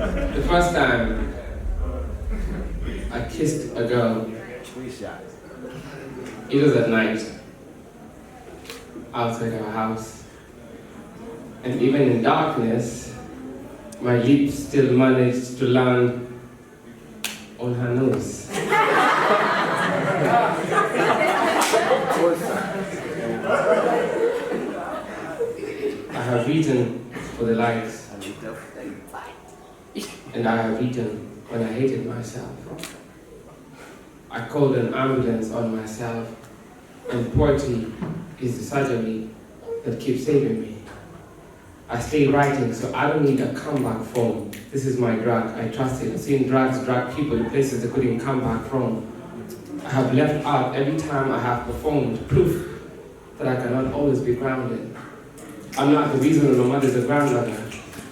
The first time I kissed a girl, it was at night, outside our house. And even in darkness, my lips still managed to land on her nose. I have eaten for the likes, and I have eaten when I hated myself. I called an ambulance on myself, and poetry is the surgery that keeps saving me. I stay writing, so I don't need a comeback from. This is my drug, I trust it. I've seen drugs drag people to places they couldn't come back from. I have left out every time I have performed, proof that I cannot always be grounded. I'm not the reason my mother's a grandmother.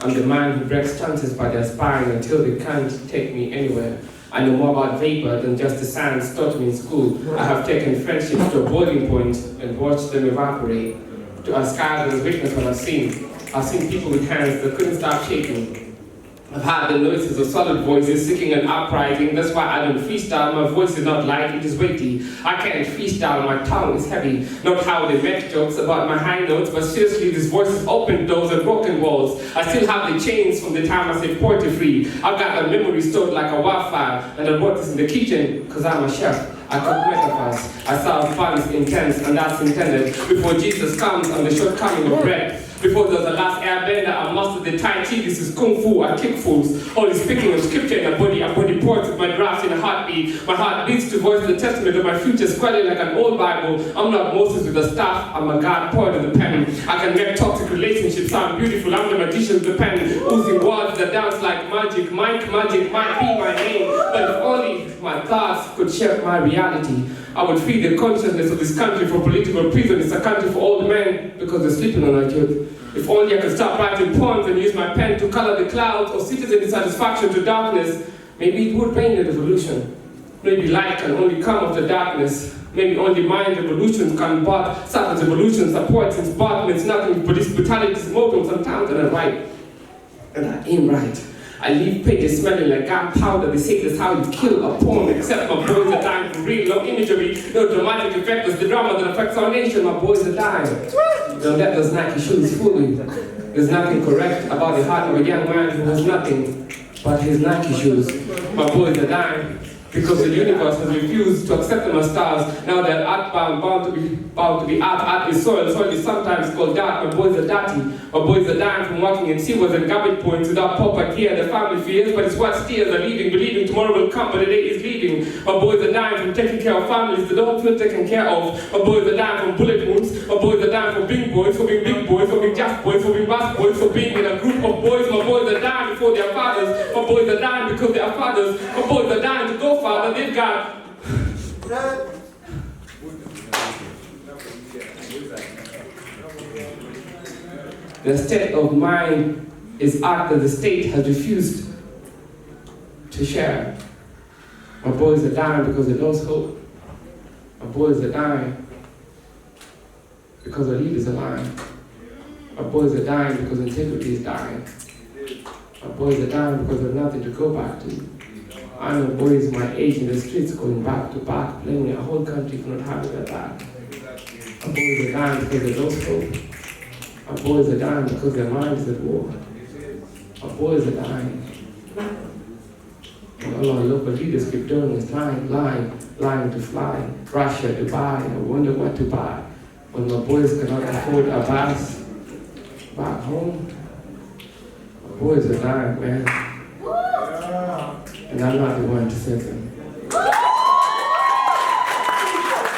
I'm the man who breaks chances by their spine until they can't take me anywhere. I know more about vapor than just the science taught me in school. I have taken friendships to a boiling point and watched them evaporate. To a sky that witness what I've seen. I've seen people with hands that couldn't stop shaking. I've heard the noises of solid voices seeking an uprising. That's why I don't freestyle. My voice is not light, it is weighty. I can't freestyle, my tongue is heavy. Not how they make jokes about my high notes, but seriously, these voices open doors and broken walls. I still have the chains from the time I said poetry free. I've got a memory stored like a wildfire, and I brought this in the kitchen, because I'm a chef. I cook metaphors. I serve puns intense, and that's intended. Before Jesus comes, I'm the shortcoming of bread. Before there's the last airbender, I mastered the Tai Chi. This is Kung Fu, I kick fools. All is speaking of scripture in a body pours with my drafts in a heartbeat. My heart beats to voice the testament of my future squarely like an old Bible. I'm not Moses with a staff, I'm a God poet with a pen. I can make toxic relationships sound beautiful. I'm the magician with the pen. Oozing words that dance like magic. Magic might be my name. But if only my thoughts could shape my reality, I would free the consciousness of this country from political prison. It's a country for old men because they're sleeping on our youth. If only I could stop writing poems and use my pen to color the clouds or citizen dissatisfaction to darkness, maybe it would bring a revolution. Maybe light can only come after darkness. Maybe only mind revolutions can but suffer revolutions, support since birth means nothing but this brutality is mortal sometimes, and I write. And I aim right. I leave pages smelling like gunpowder. They say that's how you kill a poem, except my boys are dying for real. No imagery, no dramatic effect. It's the drama that affects our nation. My boys are dying. Don't let those Nike shoes fool you. There's nothing correct about the heart of a young man who has nothing but his Nike shoes. My boys are dying because the universe has refused to accept them as stars. Now they're earthbound, bound to be earth. Earth is soil. Soil is sometimes called dark. My boys are dirty. My boys are dying from working in sewers and garbage points without proper care. Their family fears, but it's what steers are leaving, believing tomorrow will come, but the day is leaving. My boys are dying from taking care of families that don't feel taken care of. My boys are dying from bullet wounds. My boys are dying from being boys, for being big boys, for being just boys, for being bus boys, for being in a group of boys. My boys are dying before their fathers. My boys are dying because they are fathers. My boys are dying to go father. They've got the state of mind is art that the state has refused to share. My boys are dying because they lost hope. My boys are dying because our leaders are lying. My boys are dying because integrity is dying. My boys are dying because there's nothing to go back to. I know boys my age in the streets going back to back, blaming a whole country for not having their back. My boys are dying because they lost hope. My boys are dying because their mind is at war. My boys are dying. And all our local leaders keep doing is lying to fly. Russia to buy, I wonder what to buy. When my boys cannot afford a bus back home, my boys are dying, man. And I'm not the one to save them.